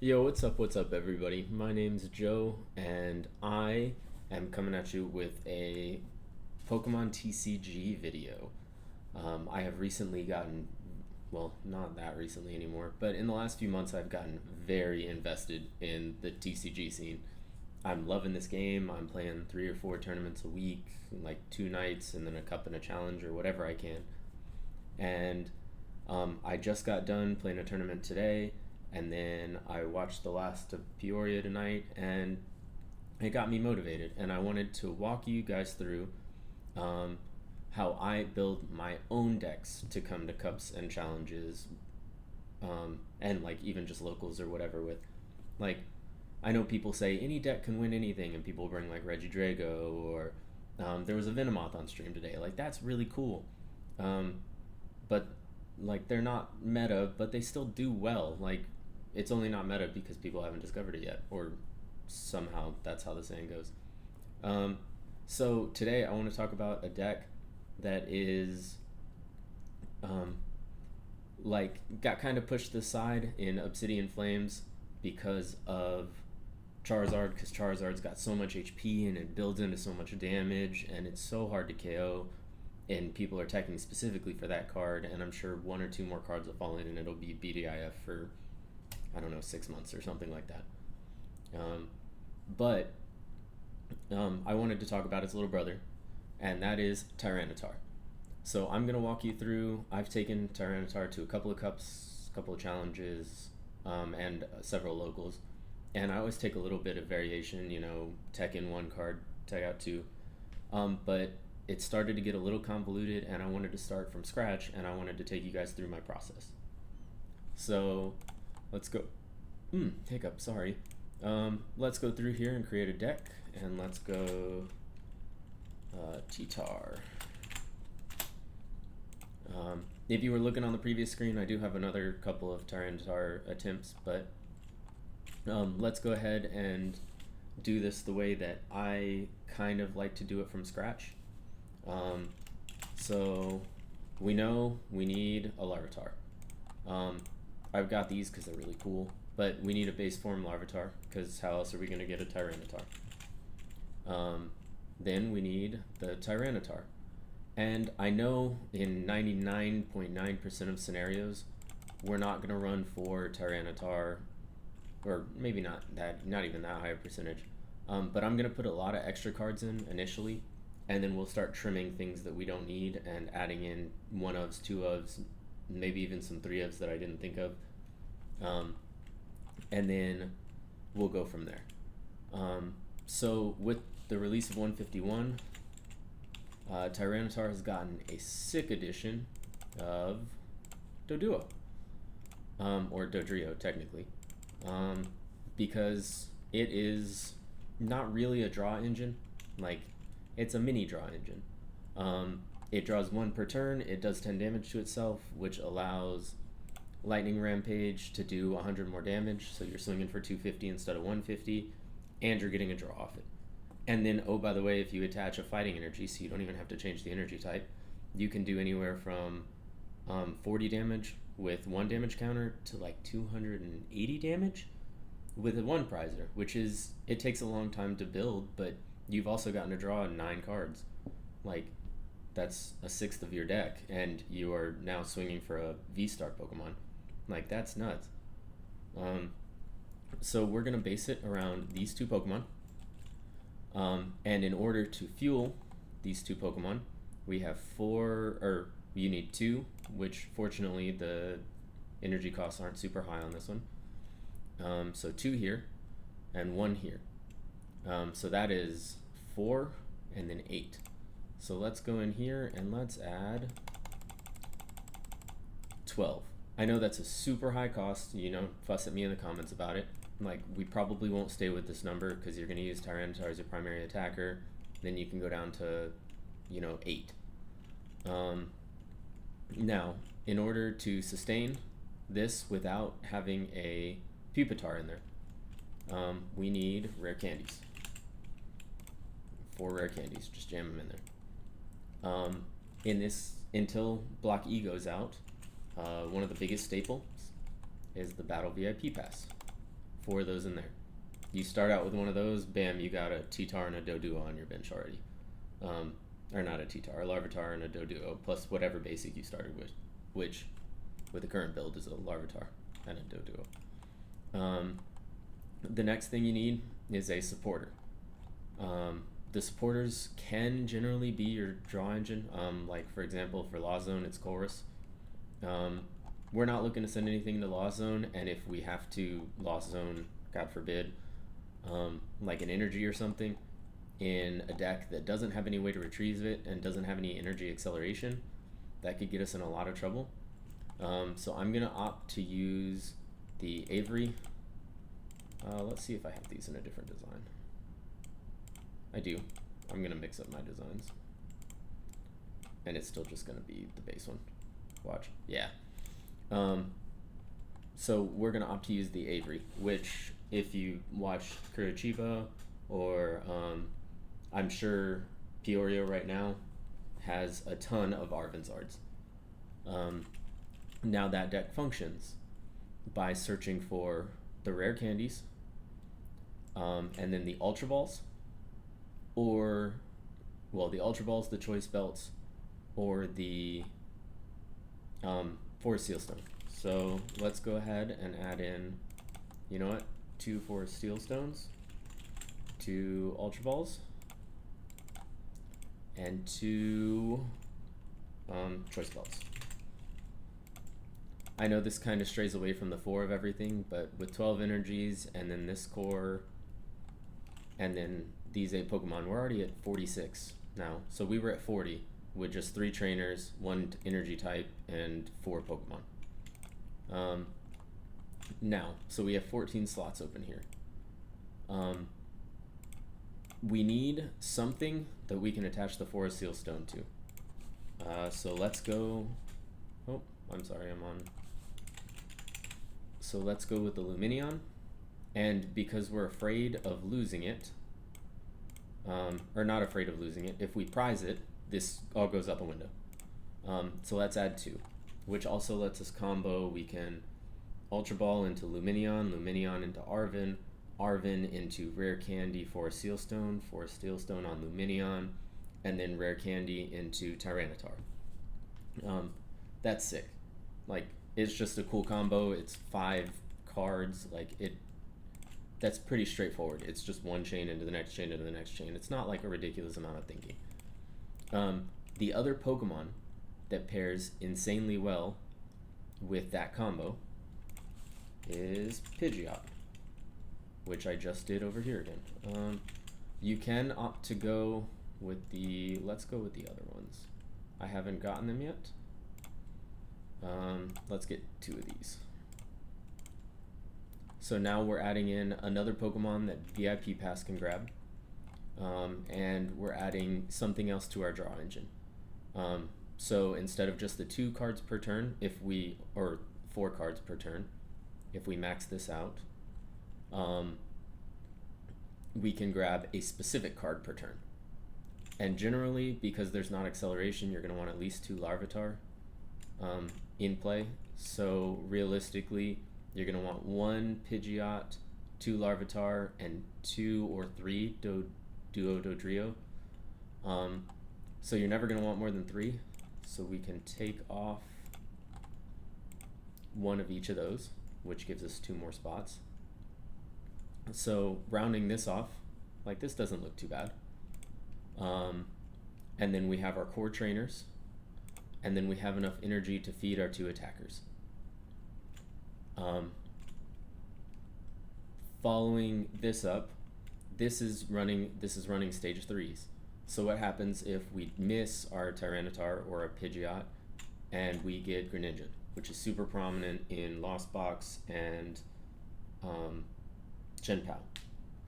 Yo, what's up, everybody? My name's Joe, and I am coming at you with a Pokemon TCG video. I have recently gotten, well, not that recently anymore, but in the last few months, I've gotten very invested in the TCG scene. I'm loving this game. I'm playing 3 or 4 tournaments a week, like 2 nights, and then a cup and a challenge or whatever I can. And I just got done playing a tournament today, and then I watched the last of Peoria tonight, and it got me motivated. And I wanted to walk you guys through um, how I build my own decks to come to cups and challenges, and like even just locals or whatever. With like, I know people say any deck can win anything, and people bring like Reggie Drago or there was a Venomoth on stream today. Like that's really cool. Um, but like they're not meta, but they still do well. Like it's only not meta because people haven't discovered it yet, or somehow that's how the saying goes. Um, so today I want to talk about a deck that is um, like got kind of pushed aside in Obsidian Flames because of Charizard, because Charizard's got so much HP and it builds into so much damage, and it's so hard to KO. And people are attacking specifically for that card, and I'm sure 1 or 2 more cards will fall in, and it'll be BDIF for I don't know 6 months or something like that. Um, but I wanted to talk about its little brother, and that is Tyranitar. So I'm gonna walk you through. I've taken Tyranitar to a couple of cups, a couple of challenges, and several locals, and I always take a little bit of variation. Tech in one card, tech out two. But it started to get a little convoluted, and I wanted to start from scratch, and I wanted to take you guys through my process. So let's go. Hiccup, sorry. Let's go through here and create a deck, and let's go T-Tar. If you were looking on the previous screen, I do have another couple of Tyranitar attempts, but let's go ahead and do this the way that I kind of like to do it from scratch. So we know we need a Larvitar. I've got these because they're really cool, but we need a base form Larvitar because how else are we going to get a Tyranitar? Then we need the Tyranitar. And I know in 99.9% of scenarios, we're not going to run for Tyranitar, or maybe not even that high a percentage. But I'm going to put a lot of extra cards in initially, and then we'll start trimming things that we don't need and adding in 1-ofs, 2-ofs, maybe even some 3-ofs that I didn't think of. And then we'll go from there. So with the release of 151, Tyranitar has gotten a sick edition of Doduo, or Dodrio technically, because it is not really a draw engine. Like, it's a mini draw engine. It draws 1 per turn, it does 10 damage to itself, which allows Lightning Rampage to do 100 more damage, so you're swinging for 250 instead of 150, and you're getting a draw off it. And then, oh, by the way, if you attach a fighting energy, so you don't even have to change the energy type, you can do anywhere from 40 damage with 1 damage counter to like 280 damage with a 1 prizer, which is, it takes a long time to build, but you've also gotten to draw 9 cards. Like, that's a sixth of your deck, and you are now swinging for a V-Star Pokemon. Like, that's nuts. So we're going to base it around these 2 Pokemon. And in order to fuel these 2 Pokemon, we have you need 2, which fortunately the energy costs aren't super high on this one. So 2 here and 1 here. So that is 4 and then 8. So let's go in here and let's add 12. I know that's a super high cost, fuss at me in the comments about it. Like, we probably won't stay with this number because you're going to use Tyranitar as your primary attacker. Then you can go down to, 8. Now, in order to sustain this without having a Pupitar in there, we need rare candies. 4 rare candies, just jam them in there. In this, until Block E goes out, one of the biggest staples is the Battle VIP Pass. 4 of those in there. You start out with one of those, bam, you got a T-Tar and a Doduo on your bench already. Or not a T-Tar, a Larvitar and a Doduo, plus whatever basic you started with, which with the current build is a Larvitar and a Doduo. The next thing you need is a supporter. The supporters can generally be your draw engine. Like for example, for Law Zone, it's Chorus. We're not looking to send anything to Law Zone, and if we have to Law Zone, God forbid, like an energy or something, in a deck that doesn't have any way to retrieve it and doesn't have any energy acceleration, that could get us in a lot of trouble. So I'm gonna opt to use the Avery. Let's see if I have these in a different design. I do. I'm gonna mix up my designs. And it's still just gonna be the base one. Watch. Yeah. So we're gonna opt to use the Avery, which if you watch Kurochiba or I'm sure Peorio right now has a ton of Arvanzards. Now that deck functions by searching for the rare candies, and then the Ultra Balls, or, well, the Ultra Balls, the Choice Belts, or the Forest Sealstone. So let's go ahead and add in, you know what, 2 Forest Sealstones, 2 Ultra Balls, and 2 Choice Belts. I know this kind of strays away from the 4 of everything, but with 12 energies and then this core and then these 8 Pokemon, we're already at 46 now. So we were at 40 with just 3 trainers, 1 energy type, and 4 Pokemon. Now, so we have 14 slots open here. We need something that we can attach the Forest Sealstone to. So let's go, oh, I'm sorry, I'm on. So let's go with the Lumineon, and because we're afraid of losing it, or not afraid of losing it, if we prize it, this all goes out the window. So let's add 2, which also lets us combo. We can Ultra Ball into Lumineon, Lumineon into Arven, Arven into Rare Candy for Sealstone on Lumineon, and then Rare Candy into Tyranitar. That's sick. Like, it's just a cool combo. It's 5 cards. Like, that's pretty straightforward. It's just one chain into the next chain into the next chain. It's not like a ridiculous amount of thinking. The other Pokemon that pairs insanely well with that combo is Pidgeot, which I just did over here again. You can opt to go with the, let's go with the other ones. I haven't gotten them yet. Let's get 2 of these. So now we're adding in another Pokemon that VIP Pass can grab, and we're adding something else to our draw engine. So instead of just the 2 cards per turn, or 4 cards per turn, if we max this out, we can grab a specific card per turn. And generally, because there's not acceleration, you're going to want at least 2 Larvitar in play. So realistically, you're going to want 1 Pidgeot, 2 Larvitar, and 2 or 3 Dodrio. So you're never going to want more than 3. So we can take off 1 of each of those, which gives us 2 more spots. So rounding this off, like, this doesn't look too bad. And then we have our core trainers, and then we have enough energy to feed our 2 attackers. Following this up, this is running stage 3s. So what happens if we miss our Tyranitar or a Pidgeot and we get Greninja, which is super prominent in Lost Box and Chenpao.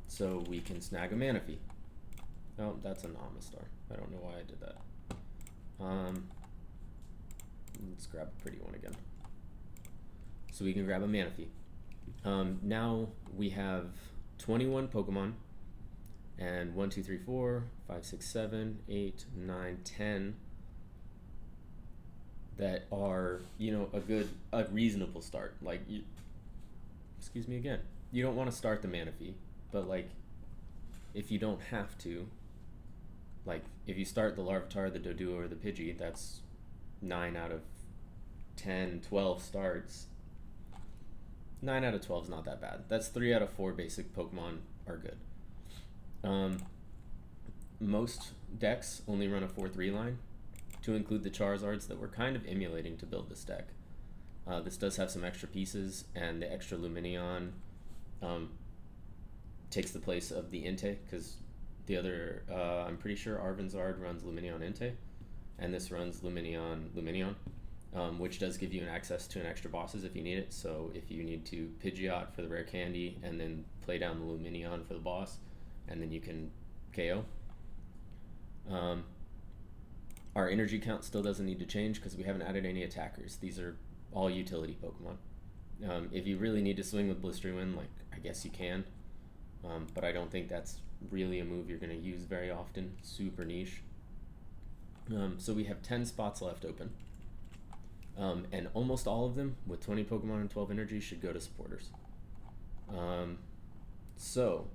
So we can snag a Manaphy. Oh, that's an Amistar. I don't know why I did that. Let's grab a pretty one again. So we can grab a Manaphy. Now we have 21 Pokemon, and 1, 2, 3, 4, 5, 6, 7, 8, 9, 10 that are, you know, a reasonable start. Like, excuse me again. You don't want to start the Manaphy, but like, if you don't have to, like, if you start the Larvitar, the Doduo, or the Pidgey, that's 9 out of 10, 12 starts. 9 out of 12 is not that bad. That's 3 out of 4 basic Pokemon are good. Most decks only run a 4-3 line, to include the Charizards that we're kind of emulating to build this deck. This does have some extra pieces, and the extra Lumineon takes the place of the Entei, because the other, I'm pretty sure Arvanzard runs Lumineon Entei, and this runs Lumineon, which does give you an access to an extra bosses if you need it. So if you need to Pidgeot for the rare candy, and then play down the Lumineon for the boss, and then you can KO. Our energy count still doesn't need to change because we haven't added any attackers. These are all utility Pokemon. If you really need to swing with Blistering Wind, like, I guess you can, but I don't think that's really a move you're going to use very often. Super niche. So we have 10 spots left open, and almost all of them, with 20 Pokemon and 12 energy, should go to supporters. So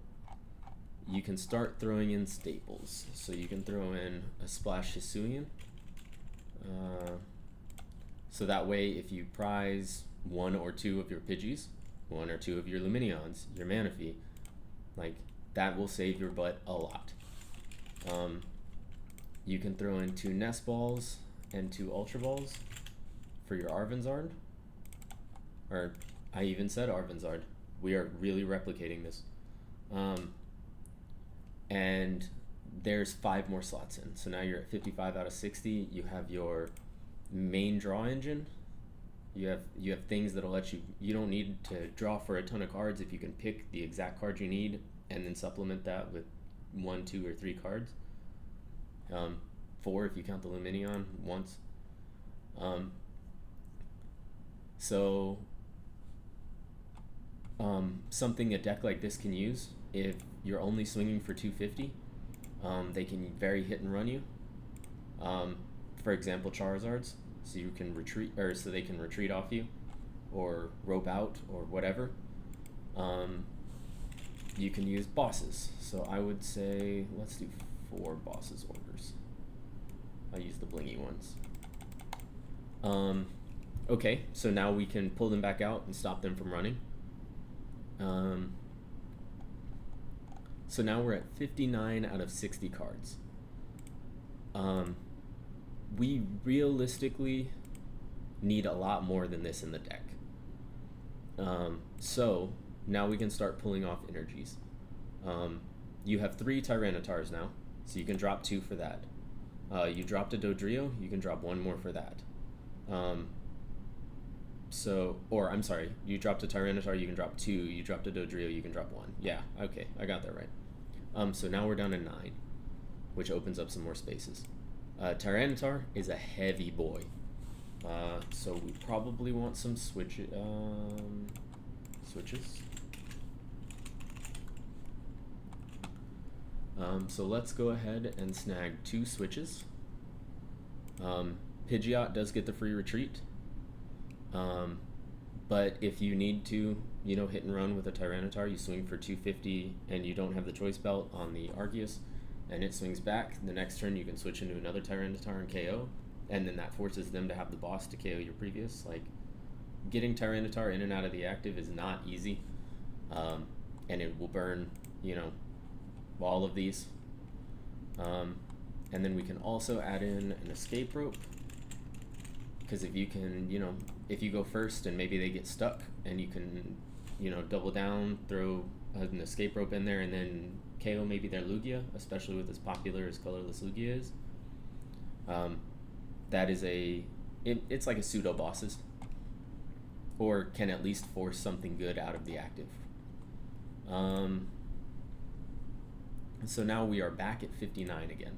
you can start throwing in staples. So you can throw in a Splash Hisuian. So that way, if you prize 1 or 2 of your Pidgeys, 1 or 2 of your Lumineons, your Manaphy, like, that will save your butt a lot. You can throw in 2 Nest Balls and 2 Ultra Balls for your Arvanzard. Or, I even said Arvanzard. We are really replicating this. And there's 5 more slots in. So now you're at 55 out of 60. You have your main draw engine. You have things that'll let you don't need to draw for a ton of cards if you can pick the exact card you need and then supplement that with 1, 2, or 3 cards. 4 if you count the Lumineon once. Something a deck like this can use, if you're only swinging for 250, they can very hit and run you. For example, Charizards, so you can retreat, or so they can retreat off you, or rope out, or whatever. You can use bosses. So I would say let's do 4 bosses orders. I'll use the blingy ones. Okay, so now we can pull them back out and stop them from running. So now we're at 59 out of 60 cards. We realistically need a lot more than this in the deck. So now we can start pulling off energies. You have 3 Tyranitars now, so you can drop 2 for that. You dropped a Dodrio, you can drop 1 more for that. I'm sorry, you dropped a Tyranitar, you can drop 2, you dropped a Dodrio, you can drop 1. Yeah, okay, I got that right. So now we're down to 9, which opens up some more spaces. Tyranitar is a heavy boy, so we probably want some switches. So let's go ahead and snag 2 switches. Pidgeot does get the free retreat. But if you need to, hit and run with a Tyranitar, you swing for 250 and you don't have the choice belt on the Arceus, and it swings back. The next turn you can switch into another Tyranitar and KO, and then that forces them to have the boss to KO your previous. Like, getting Tyranitar in and out of the active is not easy, and it will burn, all of these. And then we can also add in an escape rope, because if you can, if you go first and maybe they get stuck, and you can, double down, throw an escape rope in there, and then KO maybe their Lugia, especially with as popular as colorless Lugia is. That is it's like a pseudo bosses, or can at least force something good out of the active. So now we are back at 59 again.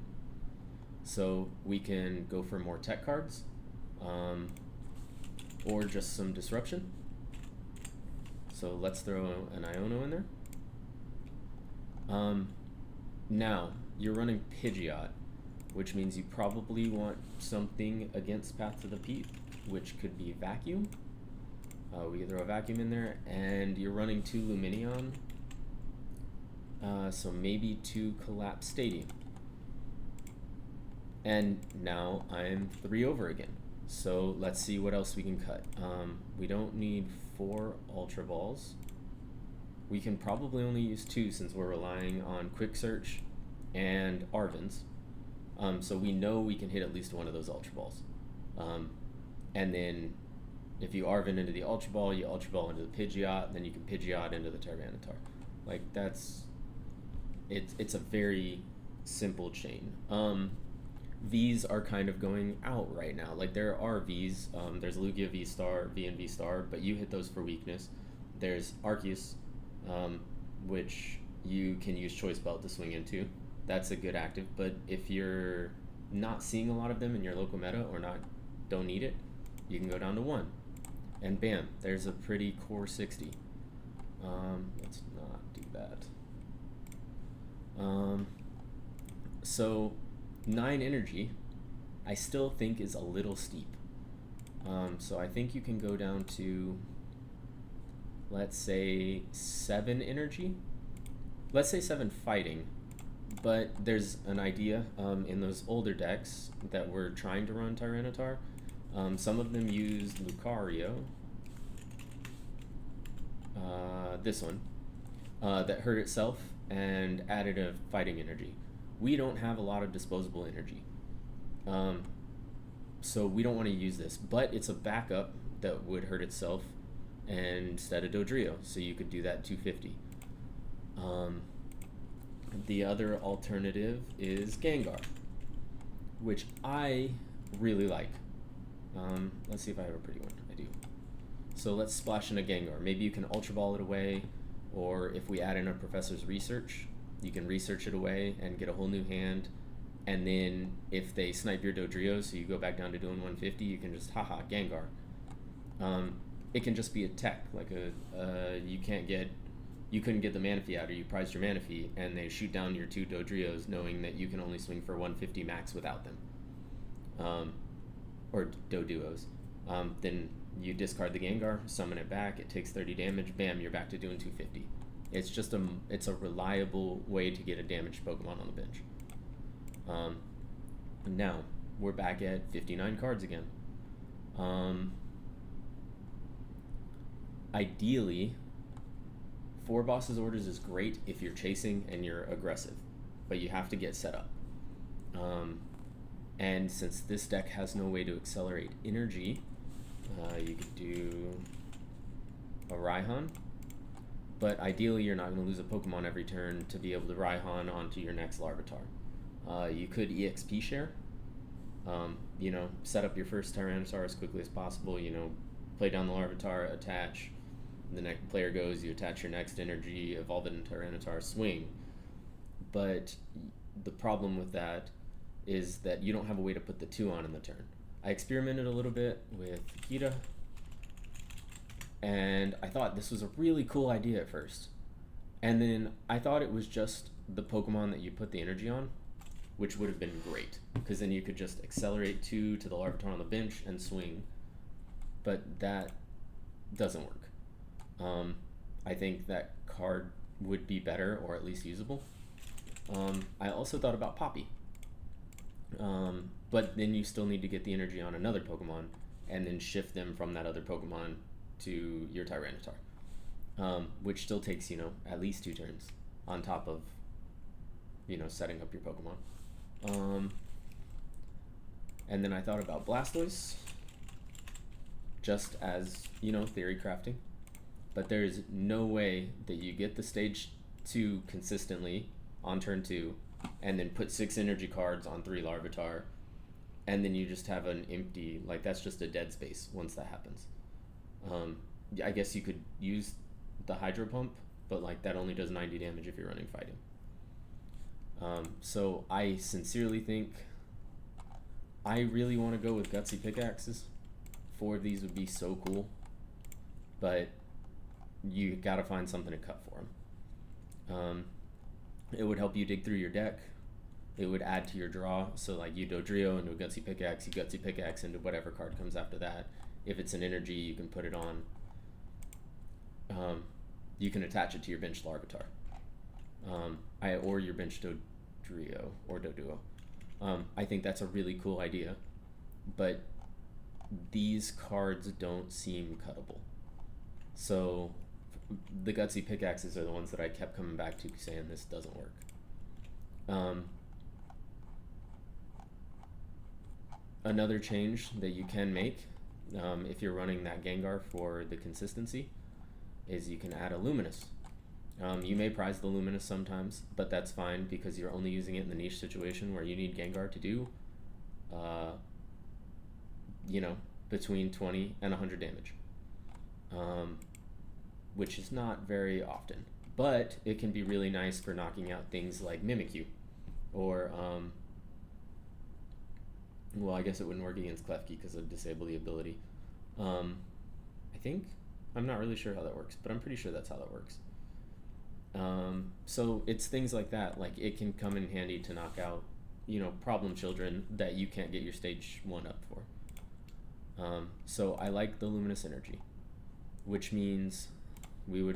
So we can go for more tech cards, or just some disruption. So let's throw an Iono in there. Now, you're running Pidgeot, which means you probably want something against Path to the Peat, which could be Vacuum. We can throw a vacuum in there, and you're running 2 Luminion, so maybe 2 Collapse Stadium. And now I'm 3 over again. So let's see what else we can cut. We don't need 4 Ultra Balls. We can probably only use 2 since we're relying on Quick Search and Arvins. So we know we can hit at least one of those Ultra Balls. And then if you Arvin into the Ultra Ball, you Ultra Ball into the Pidgeot, then you can Pidgeot into the Tyranitar. Like, it's a very simple chain. V's are kind of going out right now. Like, there are V's. There's Lugia V-Star, V and V-Star, but you hit those for weakness. There's Arceus, which you can use Choice Belt to swing into. That's a good active, but if you're not seeing a lot of them in your local meta or don't need it, you can go down to 1. And bam, there's a pretty core 60. Let's not do that. So 9 energy, I still think is a little steep. So I think you can go down to, let's say 7 energy. Let's say 7 fighting. But there's an idea in those older decks that were trying to run Tyranitar. Some of them used Lucario, this one, that hurt itself and added a fighting energy. We don't have a lot of disposable energy, so we don't want to use this, but it's a backup that would hurt itself instead of Dodrio, so you could do that 250. The other alternative is Gengar, which I really like. Let's see if I have a pretty one. I do. So let's splash in a Gengar. Maybe you can Ultra Ball it away, or if we add in a Professor's Research, you can research it away and get a whole new hand. And then if they snipe your Dodrio, so you go back down to doing 150, you can just haha Gengar. It can just be a tech, like you couldn't get the Manaphy out, or you prized your Manaphy, and they shoot down your 2 Dodrios, knowing that you can only swing for 150 max without them. Or Doduos. Then you discard the Gengar, summon it back, it takes 30 damage, bam, you're back to doing 250. It's just it's a reliable way to get a damaged Pokemon on the bench. Now, we're back at 59 cards again. Ideally, 4 Boss's Orders is great if you're chasing and you're aggressive, but you have to get set up. And since this deck has no way to accelerate energy, you could do a Raihan, but ideally you're not going to lose a Pokemon every turn to be able to Raihan onto your next Larvitar. You could EXP share, set up your first Tyranitar as quickly as possible, play down the Larvitar, attach, the next player goes, you attach your next energy, evolve it into Tyranitar, swing. But the problem with that is that you don't have a way to put the 2 on in the turn. I experimented a little bit with Kita, and I thought this was a really cool idea at first. And then I thought it was just the Pokemon that you put the energy on, which would have been great, because then you could just accelerate 2 to the Larvitar on the bench and swing. But that doesn't work. I think that card would be better, or at least usable. I also thought about Poppy. But then you still need to get the energy on another Pokemon and then shift them from that other Pokemon to your Tyranitar, which still takes, at least 2 turns on top of, setting up your Pokemon. And then I thought about Blastoise, just as, theory crafting. But there's no way that you get the stage 2 consistently on turn 2 and then put 6 energy cards on 3 Larvitar, and then you just have an empty, that's just a dead space once that happens. I guess you could use the Hydro Pump, but that only does 90 damage if you're running fighting. So I sincerely think I really want to go with Gutsy Pickaxes. 4 of these would be so cool, but you gotta find something to cut for them. It would help you dig through your deck. It would add to your draw. So you Dodrio into a Gutsy Pickaxe, you Gutsy Pickaxe into whatever card comes after that. If it's an energy, you can put it on. you can attach it to your benched Larvitar. Or your benched Dodrio or Doduo. I think that's a really cool idea, but these cards don't seem cuttable. So the Gutsy Pickaxes are the ones that I kept coming back to saying this doesn't work. Another change that you can make if you're running that Gengar for the consistency is you can add a Luminous. You may prize the Luminous sometimes, but that's fine because you're only using it in the niche situation where you need Gengar to do, between 20 and 100 damage, which is not very often. But it can be really nice for knocking out things like Mimikyu, or, well, I guess it wouldn't work against Klefki because of disable the ability. I'm not really sure how that works, but I'm pretty sure that's how that works. So it's things like that, like it can come in handy to knock out, problem children that you can't get your stage 1 up for. So I like the Luminous Energy, which means we're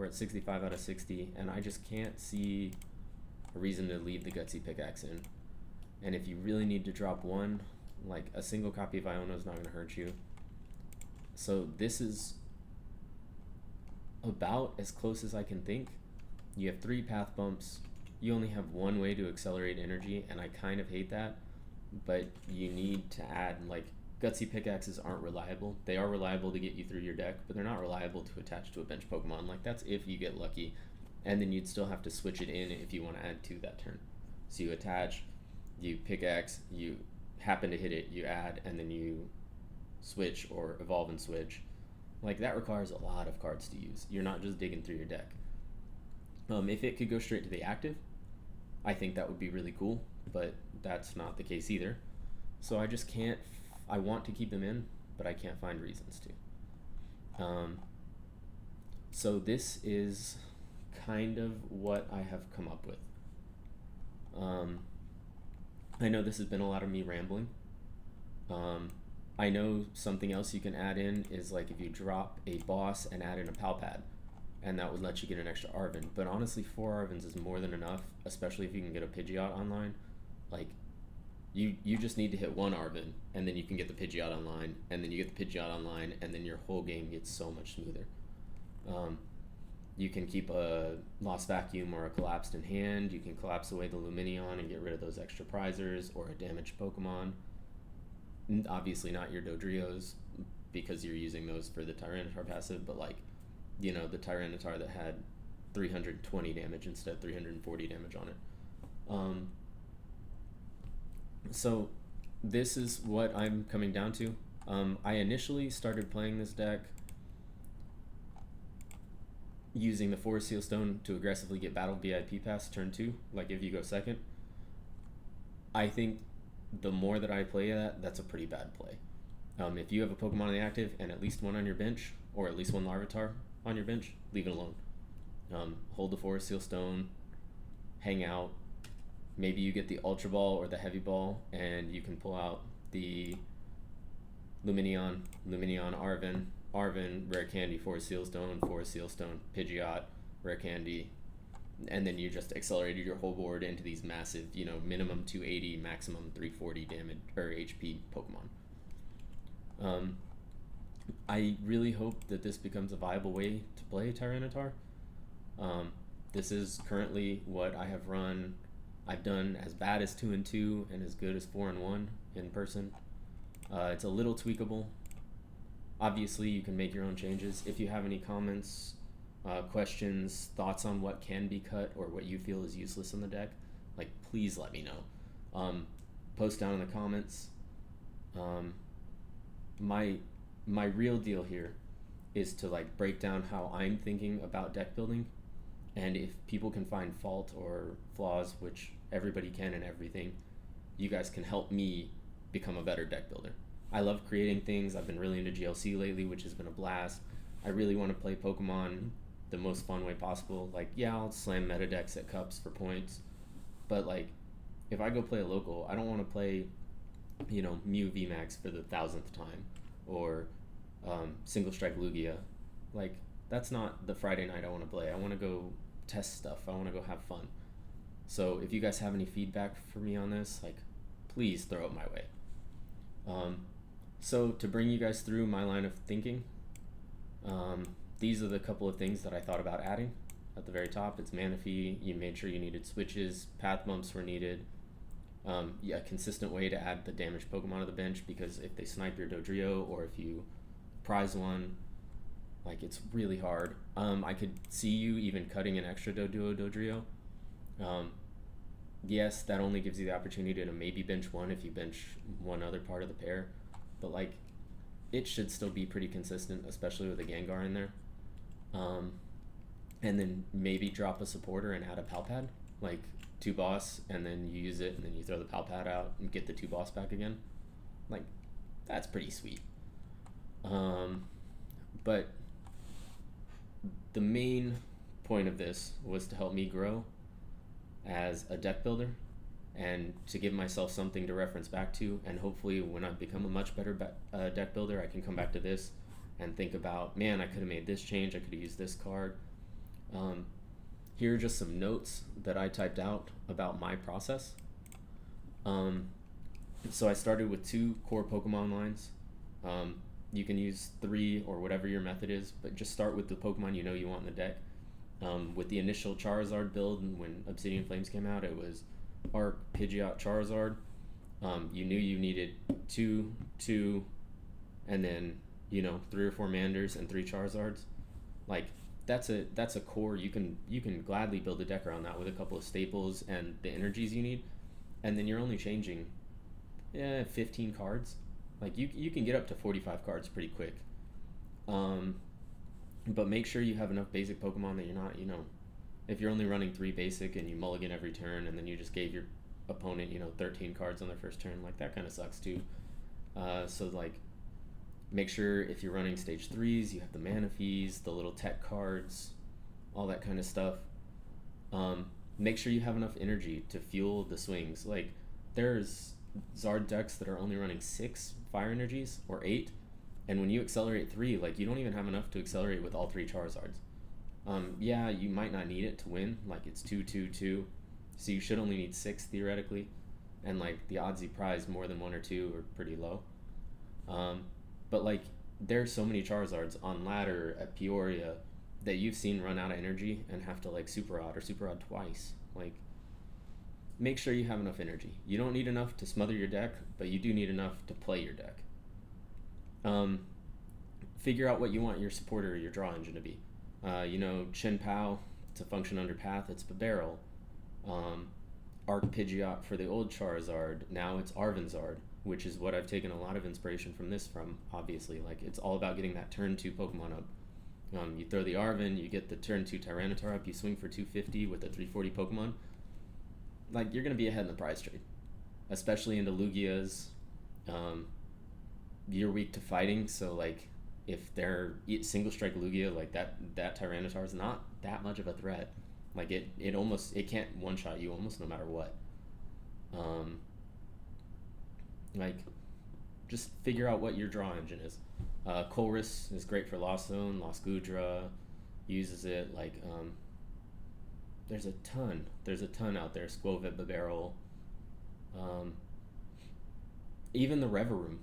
at 65 out of 60, and I just can't see a reason to leave the Gutsy Pickaxe in. And if you really need to drop one, like a single copy of Iono is not going to hurt you. So this is about as close as I can think. You have 3 path bumps. You only have one way to accelerate energy, and I kind of hate that. But you need to add, Gutsy Pickaxes aren't reliable. They are reliable to get you through your deck, but they're not reliable to attach to a bench Pokemon. That's if you get lucky. And then you'd still have to switch it in if you want to add 2 that turn. So you attach, you pickaxe, you happen to hit it, you add, and then you switch or evolve and switch. That requires a lot of cards to use. You're not just digging through your deck. If it could go straight to the active, I think that would be really cool, but that's not the case either. So I just can't, I want to keep them in, but I can't find reasons to. So this is kind of what I have come up with. I know this has been a lot of me rambling. I know something else you can add in is if you drop a boss and add in a Palpad, and that would let you get an extra Arven. But honestly, 4 Arvens is more than enough, especially if you can get a Pidgeot online. You just need to hit 1 Arven, and then you can get the Pidgeot online, and then you get the Pidgeot online, and then your whole game gets so much smoother. You can keep a Lost Vacuum or a Collapsed in hand. You can collapse away the Lumineon and get rid of those extra prizers or a damaged Pokemon. Obviously not your Dodrios, because you're using those for the Tyranitar passive, but the Tyranitar that had 320 damage instead of 340 damage on it. So this is what I'm coming down to. I initially started playing this deck using the Forest Seal Stone to aggressively get Battle VIP Pass turn 2, if you go second. I think the more that I play that's a pretty bad play. If you have a Pokemon on the active and at least one on your bench, or at least one Larvitar on your bench, leave it alone. Hold the Forest Seal Stone, hang out. Maybe you get the Ultra Ball or the Heavy Ball, and you can pull out the Lumineon, Arven, Rare Candy, Forest Seal Stone, Pidgeot, Rare Candy, and then you just accelerated your whole board into these massive, minimum 280, maximum 340 damage or HP Pokemon. I really hope that this becomes a viable way to play Tyranitar. This is currently what I have run. I've done as bad as 2-2 and as good as 4-1 in person. It's a little tweakable. Obviously, you can make your own changes. If you have any comments, questions, thoughts on what can be cut or what you feel is useless in the deck, please let me know. Post down in the comments. My real deal here is to break down how I'm thinking about deck building, and if people can find fault or flaws, which everybody can in everything, you guys can help me become a better deck builder. I love creating things. I've been really into GLC lately, which has been a blast. I really want to play Pokemon the most fun way possible. I'll slam meta decks at cups for points, but if I go play a local, I don't want to play Mew VMAX for the 1000th time, or Single Strike Lugia. that's not the Friday night I want to play. I want to go test stuff. I want to go have fun. So if you guys have any feedback for me on this, like, please throw it my way. So to bring you guys through my line of thinking, these are the couple of things that I thought about adding. At the very top, it's mana fee. You made sure you needed switches. Path bumps were needed. A consistent way to add the damaged Pokemon to the bench, because if they snipe your Dodrio or if you prize one, like, it's really hard. I could see you even cutting an extra Dodrio. Yes, that only gives you the opportunity to maybe bench one if you bench one other part of the pair, but like, it should still be pretty consistent, especially with a Gengar in there. And then maybe drop a supporter and add a Palpad, like 2 boss, and then you use it, and then you throw the Palpad out and get the 2 boss back again. Like, that's pretty sweet. But the main point of this was to help me grow as a deck builder and to give myself something to reference back to, and hopefully when I become a much better deck builder, I can come back to this and think about, man, I could have made this change, I could have used this card. Here are just some notes that I typed out about my process. So I started with 2 core Pokemon lines. You can use 3 or whatever your method is, but just start with the Pokemon you know you want in the deck. With the initial Charizard build, when Obsidian Flames came out, it was Arc, Pidgeot, Charizard. You knew you needed 2, and then 3 or 4 Manders and 3 Charizards. Like, that's a core. You can gladly build a deck around that with a couple of staples and the energies you need, and then you're only changing 15 cards. Like, you can get up to 45 cards pretty quick. But make sure you have enough basic Pokemon that you're not, if you're only running 3 basic and you mulligan every turn and then you just gave your opponent 13 cards on their first turn, like, that kind of sucks too. So like, make sure if you're running stage 3s, you have the mana fees, the little tech cards, all that kind of stuff. Make sure you have enough energy to fuel the swings. Like, there's Zard decks that are only running 6 fire energies or 8, and when you accelerate 3, like, you don't even have enough to accelerate with all 3 Charizards. Yeah, you might not need it to win. Like, it's 2-2-2, so you should only need 6 theoretically, and like, the odds you prize more than 1 or 2 are pretty low. But like, there's so many Charizards on ladder at Peoria that you've seen run out of energy and have to like Super Odd or Super Odd twice. Like, make sure you have enough energy. You don't need enough to smother your deck, but you do need enough to play your deck. Figure out what you want your supporter or your draw engine to be. Chen Pao to function under Path, it's Barrel. Arc Pidgeot for the old Charizard, now it's Arvanzard, which is what I've taken a lot of inspiration from this from, obviously. Like, it's all about getting that turn 2 Pokemon up. You throw the Arvan, you get the turn 2 Tyranitar up, you swing for 250 with a 340 Pokemon. Like, you're going to be ahead in the prize trade, especially into Lugias. You're weak to fighting, so like, if they're single strike Lugia, like that Tyranitar is not that much of a threat. Like, it can't one shot you almost no matter what. Like, just figure out what your draw engine is. Colress is great for Lost Zone. Lost Gudra uses it. Like, there's a ton out there. Squovit, Babarrel, even the Reverum.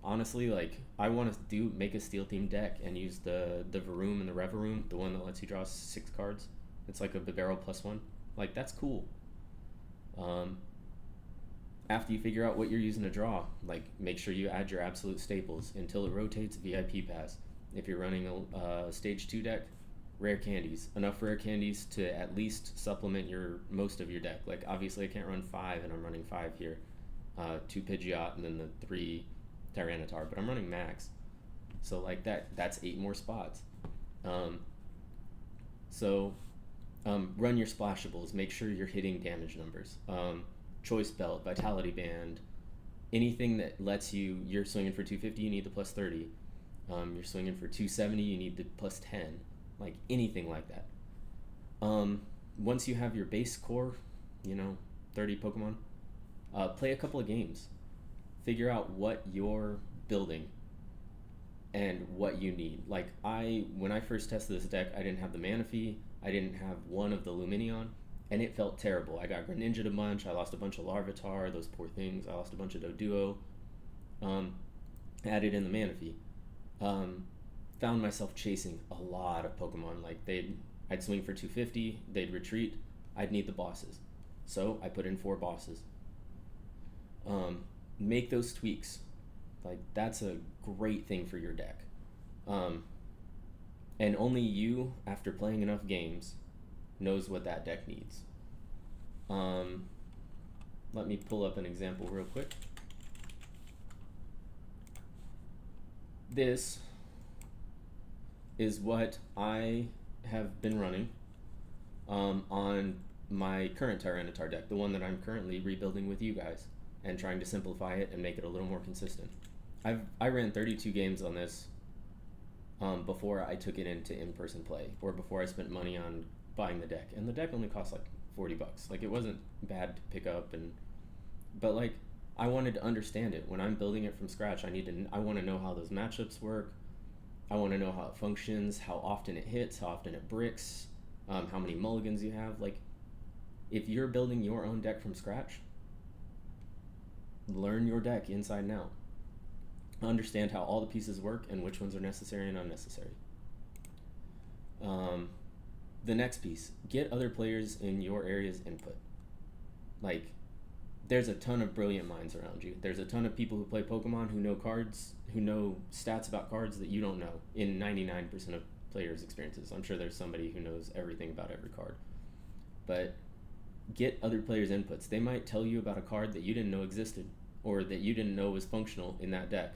Honestly, like, I want to make a steel themed deck and use the Varoom and the Reverum, the one that lets you draw 6 cards. It's like a Babarrel +1. Like, that's cool. After you figure out what you're using to draw, like, make sure you add your absolute staples. Until it rotates, VIP pass. If you're running a stage 2 deck, rare candies. Enough rare candies to at least supplement most of your deck. Like, obviously I can't run 5, and I'm running 5 here. 2 Pidgeot and then the 3 Tyranitar, but I'm running max. So like, that's 8 more spots. Run your splashables. Make sure you're hitting damage numbers. Choice Belt, Vitality Band, anything that lets you're swinging for 250, you need the +30. You're swinging for 270, you need the +10. Like, anything like that. Once you have your base core, 30 Pokemon, play a couple of games. Figure out what you're building. and what you need. Like when I first tested this deck, I didn't have the Manaphy, I didn't have one of the Luminion, and it felt terrible. I got Greninja'd a bunch, I lost a bunch of Larvitar, those poor things, I lost a bunch of Doduo, added in the Manaphy. Found myself chasing a lot of Pokemon. Like I'd swing for 250, they'd retreat, I'd need the bosses. So I put in 4 bosses. Make those tweaks. Like that's a great thing for your deck. And only you, after playing enough games, knows what that deck needs. Let me pull up an example real quick. This is what I have been running on my current Tyranitar deck, the one that I'm currently rebuilding with you guys and trying to simplify it and make it a little more consistent. I ran 32 games on this before I took it into in-person play, or before I spent money on buying the deck, and the deck only cost like $40. Like it wasn't bad to pick up, but like I wanted to understand it. When I'm building it from scratch, I want to know how those matchups work. I want to know how it functions, how often it hits, how often it bricks, how many mulligans you have. Like if you're building your own deck from scratch, learn your deck inside and out. Understand how all the pieces work and which ones are necessary and unnecessary. The next piece, get other players in your area's input. Like, there's a ton of brilliant minds around you. There's a ton of people who play Pokemon who know cards, who know stats about cards that you don't know in 99% of players' experiences. I'm sure there's somebody who knows everything about every card. But get other players' inputs. They might tell you about a card that you didn't know existed, or that you didn't know was functional in that deck.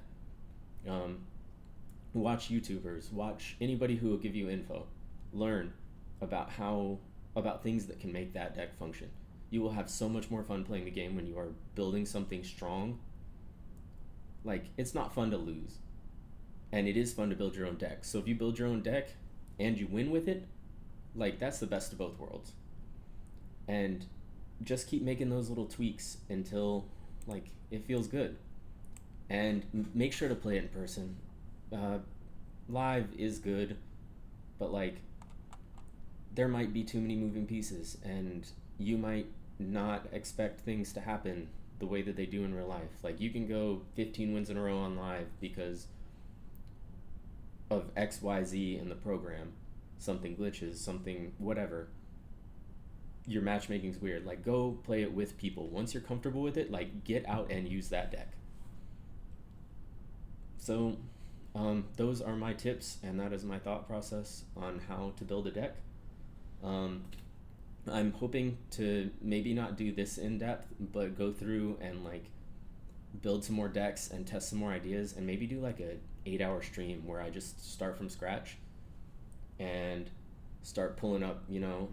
Watch YouTubers, watch anybody who will give you info. Learn about things that can make that deck function. You will have so much more fun playing the game when you are building something strong. Like, it's not fun to lose, and it is fun to build your own deck. So if you build your own deck and you win with it, like, that's the best of both worlds. And just keep making those little tweaks until like it feels good, and make sure to play it in person. Live is good, but like there might be too many moving pieces, and you might not expect things to happen the way that they do in real life. Like you can go 15 wins in a row on live because of XYZ in the program, something glitches, something whatever. Your matchmaking's weird. Like, go play it with people. Once you're comfortable with it, like, get out and use that deck. So those are my tips, and that is my thought process on how to build a deck. I'm hoping to maybe not do this in depth, but go through and like build some more decks and test some more ideas, and maybe do like a 8-hour stream where I just start from scratch and start pulling up,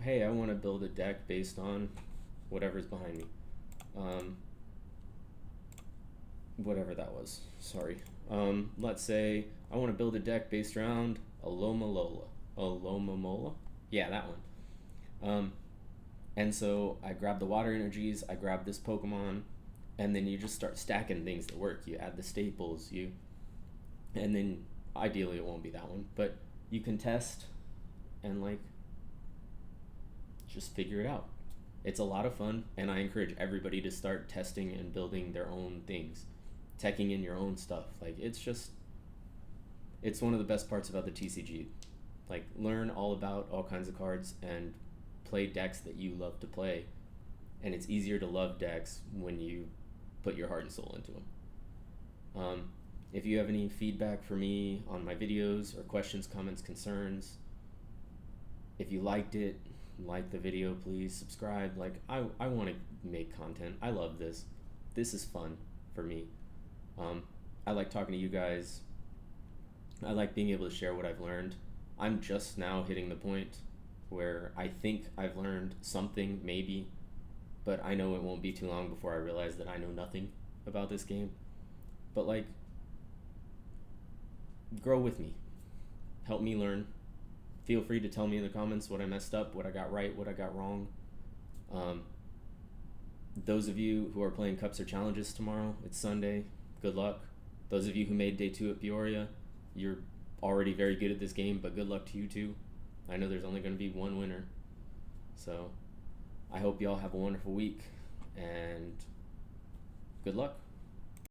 hey, I want to build a deck based on whatever's behind me. Whatever that was, sorry. Let's say I want to build a deck based around Alomomola? Yeah, that one. And so I grab the water energies, I grab this Pokemon, and then you just start stacking things that work. You add the staples, and then ideally it won't be that one, but you can test and like just figure it out. It's a lot of fun, and I encourage everybody to start testing and building their own things, teching in your own stuff. Like it's one of the best parts about the TCG. Like, learn all about all kinds of cards and play decks that you love to play, and it's easier to love decks when you put your heart and soul into them. If you have any feedback for me on my videos, or questions, comments, concerns, if you liked it, like the video, please subscribe. Like, I want to make content. I love this. This is fun for me. I like talking to you guys. I like being able to share what I've learned. I'm just now hitting the point where I think I've learned something, maybe, but I know it won't be too long before I realize that I know nothing about this game. But like, grow with me. Help me learn. Feel free to tell me in the comments what I messed up, what I got right, what I got wrong. Those of you who are playing Cups or Challenges tomorrow, it's Sunday, good luck. Those of you who made day 2 at Peoria, you're already very good at this game, but good luck to you too. I know there's only going to be one winner. So I hope y'all have a wonderful week, and good luck.